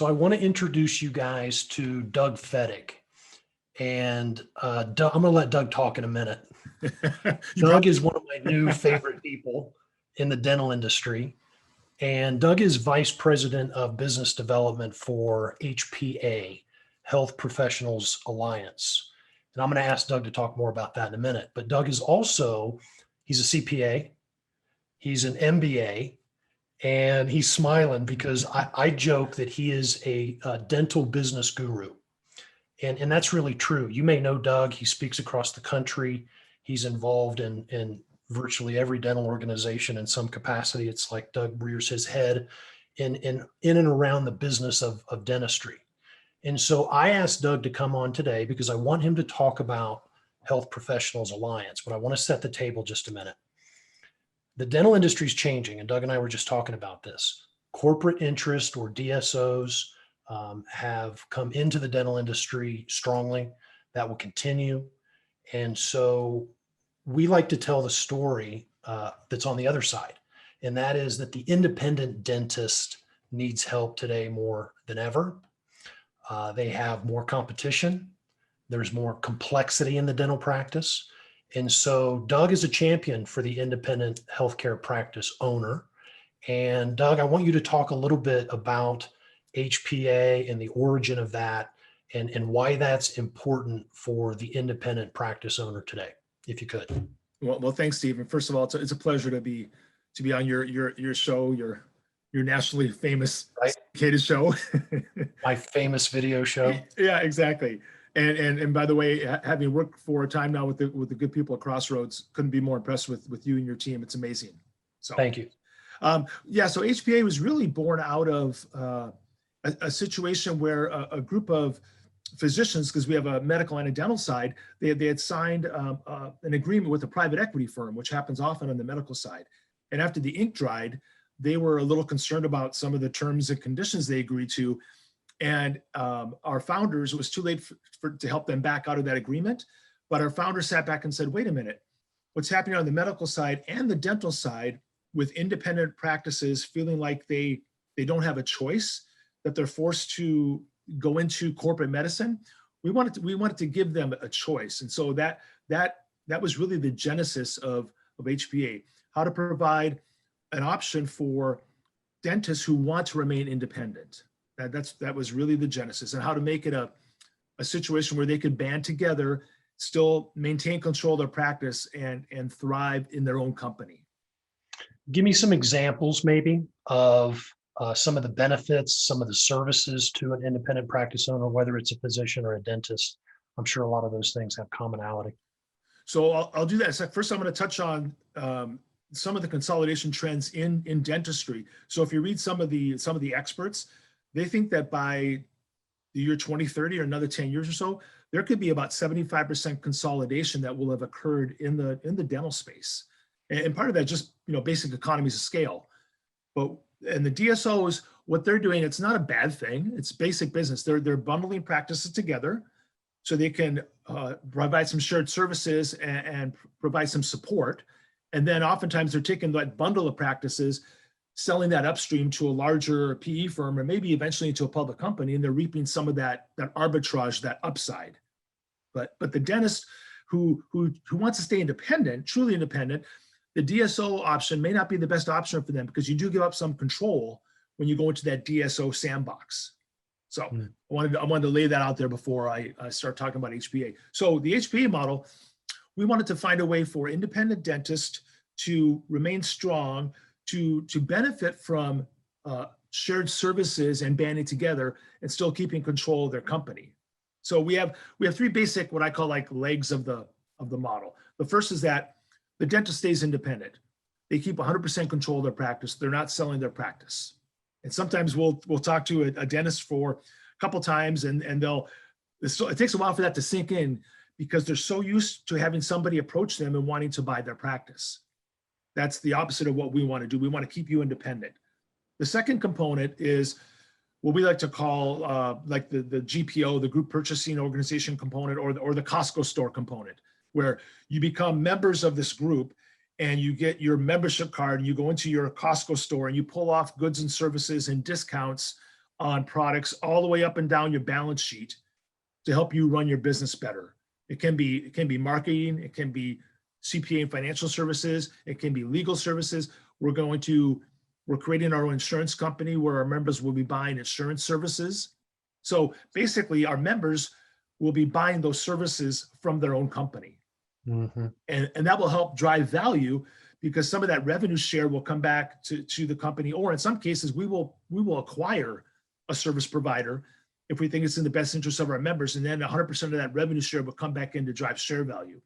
So I want to introduce you guys to Doug Fettig. And Doug, I'm going to let Doug talk in a minute. Doug is one of my new favorite people in the dental industry. And Doug is Vice President of Business Development for HPA, Health Professionals Alliance. And I'm going to ask Doug to talk more about that in a minute. But Doug is also, he's a CPA, he's an MBA, and he's smiling because I joke that he is a dental business guru. And that's really true. You may know Doug. He speaks across the country. He's involved in virtually every dental organization in some capacity. It's like Doug rears his head in and around the business of dentistry. And so I asked Doug to come on today because I want him to talk about Health Professionals Alliance, but I want to set the table just a minute. The dental industry is changing, and Doug and I were just talking about this. Corporate interest, or DSOs, have come into the dental industry strongly. That will continue. And so we like to tell the story that's on the other side. And that is that the independent dentist needs help today more than ever. They have more competition. There's more complexity in the dental practice. And so Doug is a champion for the independent healthcare practice owner. And Doug, I want you to talk a little bit about HPA and the origin of that and why that's important for the independent practice owner today, if you could. Well, thanks, Steve. And first of all, it's a pleasure to be on your show, your nationally famous syndicated show. My famous video show. Yeah, exactly. And by the way, having worked for a time now with the good people at Crossroads, couldn't be more impressed with you and your team. It's amazing. So thank you. Yeah, so HPA was really born out of a situation where a group of physicians, because we have a medical and a dental side, they had signed an agreement with a private equity firm, which happens often on the medical side. And after the ink dried, they were a little concerned about some of the terms and conditions they agreed to. And our founders, it was too late to help them back out of that agreement. But our founders sat back and said, wait a minute, what's happening on the medical side and the dental side with independent practices feeling like they don't have a choice, that they're forced to go into corporate medicine? We wanted to give them a choice. And so that was really the genesis of HPA, how to provide an option for dentists who want to remain independent. That was really the genesis, and how to make it a situation where they could band together, still maintain control of their practice and thrive in their own company. Give me some examples maybe of some of the benefits, some of the services to an independent practice owner, whether it's a physician or a dentist. I'm sure a lot of those things have commonality. So I'll do that. So first, I'm going to touch on some of the consolidation trends in dentistry. So if you read some of the experts, they think that by the year 2030 or another 10 years or so, there could be about 75% consolidation that will have occurred in the dental space. And part of that just, basic economies of scale. And the DSOs, what they're doing, it's not a bad thing. It's basic business. They're bundling practices together so they can provide some shared services and provide some support. And then oftentimes they're taking that bundle of practices, selling that upstream to a larger PE firm, or maybe eventually into a public company, and they're reaping some of that arbitrage, that upside. But the dentist who wants to stay independent, truly independent, the DSO option may not be the best option for them, because you do give up some control when you go into that DSO sandbox. So I wanted to lay that out there before I start talking about HPA. So the HPA model, we wanted to find a way for independent dentists to remain strong, to benefit from shared services and banding together and still keeping control of their company. So we have three basic, what I call like legs of the model. The first is that the dentist stays independent. They keep 100% control of their practice. They're not selling their practice. And sometimes we'll talk to a dentist for a couple times, and it takes a while for that to sink in, because they're so used to having somebody approach them and wanting to buy their practice. That's the opposite of what we want to do. We want to keep you independent. The second component is what we like to call like the GPO, the group purchasing organization component, or the Costco store component, where you become members of this group and you get your membership card and you go into your Costco store and you pull off goods and services and discounts on products all the way up and down your balance sheet to help you run your business better. It can be marketing, it can be CPA and financial services, it can be legal services. We're creating our own insurance company where our members will be buying insurance services. So basically our members will be buying those services from their own company. Mm-hmm. And that will help drive value because some of that revenue share will come back to the company, or in some cases we will acquire a service provider if we think it's in the best interest of our members, and then 100% of that revenue share will come back in to drive share value.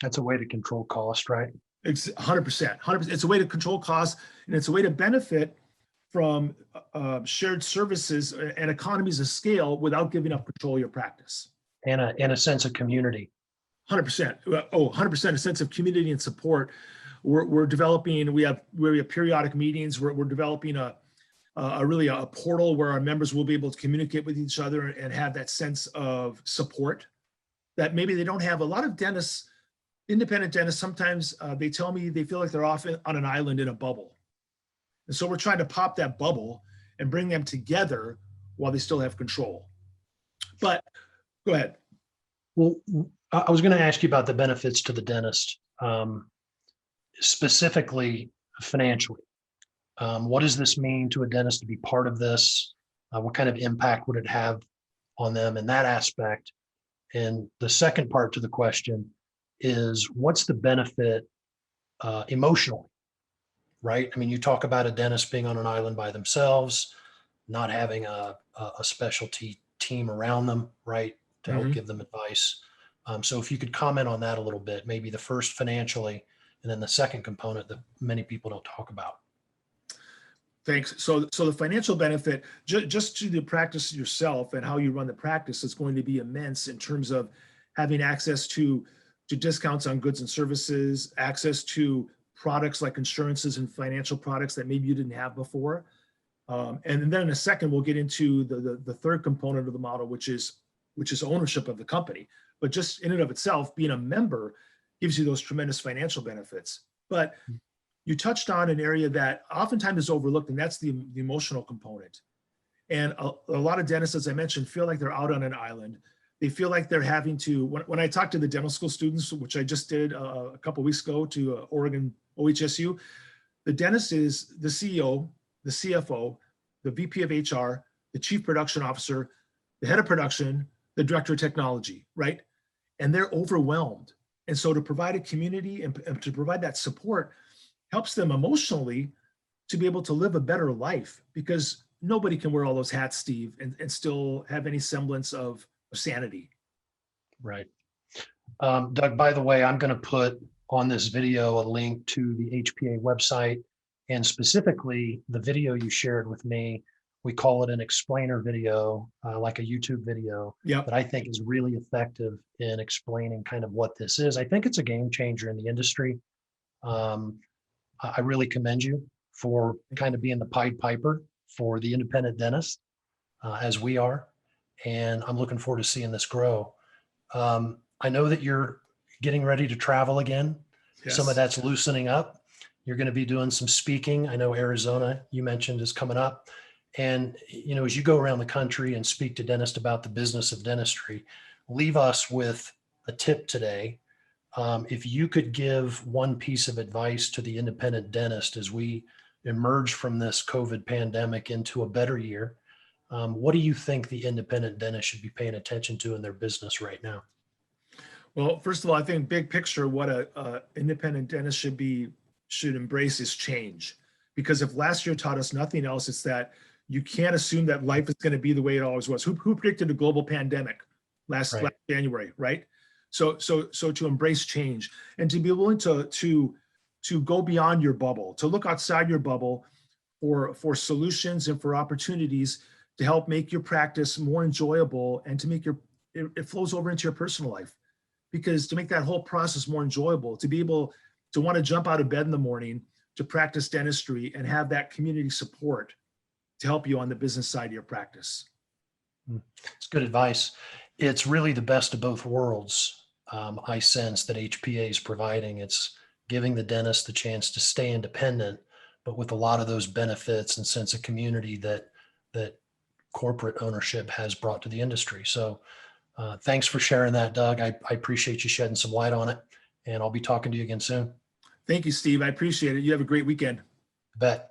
That's a way to control cost, right? It's 100%. It's a way to control costs, and it's a way to benefit from shared services and economies of scale without giving up control of your practice. And a sense of community. 100%. 100% a sense of community and support. We're developing, we have periodic meetings. We're developing a portal where our members will be able to communicate with each other and have that sense of support that maybe they don't have. A lot of dentists, independent dentists, sometimes they tell me they feel like they're off on an island in a bubble. And so we're trying to pop that bubble and bring them together while they still have control. But go ahead. Well, I was going to ask you about the benefits to the dentist, specifically financially. What does this mean to a dentist to be part of this? What kind of impact would it have on them in that aspect? And the second part to the question is, what's the benefit emotionally, right? I mean, you talk about a dentist being on an island by themselves, not having a specialty team around them, right, to help give them advice. So if you could comment on that a little bit, maybe the first financially, and then the second component that many people don't talk about. Thanks. So the financial benefit, just to the practice yourself and how you run the practice, is going to be immense in terms of having access to discounts on goods and services, access to products like insurances and financial products that maybe you didn't have before. And then in a second, we'll get into the third component of the model, which is ownership of the company. But just in and of itself, being a member gives you those tremendous financial benefits. But you touched on an area that oftentimes is overlooked, and that's the emotional component. And a lot of dentists, as I mentioned, feel like they're out on an island. They feel like they're having to, when I talk to the dental school students, which I just did a couple of weeks ago to Oregon OHSU, the dentist is the CEO, the CFO, the VP of HR, the chief production officer, the head of production, the director of technology, right? And they're overwhelmed. And so to provide a community and to provide that support helps them emotionally to be able to live a better life, because nobody can wear all those hats, Steve, and still have any semblance of sanity. Right. Doug, by the way, I'm going to put on this video a link to the HPA website, and specifically the video you shared with me. We call it an explainer video, like a YouTube video, that I think is really effective in explaining kind of what this is. I think it's a game changer in the industry. I really commend you for kind of being the Pied Piper for the independent dentist, as we are. And I'm looking forward to seeing this grow. I know that you're getting ready to travel again. Yes. Some of that's loosening up. You're going to be doing some speaking. I know Arizona, you mentioned, is coming up. And, you know, as you go around the country and speak to dentists about the business of dentistry, leave us with a tip today. If you could give one piece of advice to the independent dentist as we emerge from this COVID pandemic into a better year, what do you think the independent dentist should be paying attention to in their business right now? Well, first of all, I think big picture, what a independent dentist should embrace is change. Because if last year taught us nothing else, it's that you can't assume that life is going to be the way it always was. Who predicted a global pandemic last January, right? So to embrace change and to be willing to go beyond your bubble, to look outside your bubble for solutions and for opportunities to help make your practice more enjoyable, and to make it flows over into your personal life. Because to make that whole process more enjoyable, to be able to want to jump out of bed in the morning to practice dentistry and have that community support to help you on the business side of your practice. It's good advice. It's really the best of both worlds. I sense that HPA is providing. It's giving the dentist the chance to stay independent, but with a lot of those benefits and sense of community that corporate ownership has brought to the industry. So thanks for sharing that, Doug. I appreciate you shedding some light on it, and I'll be talking to you again soon. Thank you, Steve. I appreciate it. You have a great weekend. Bet.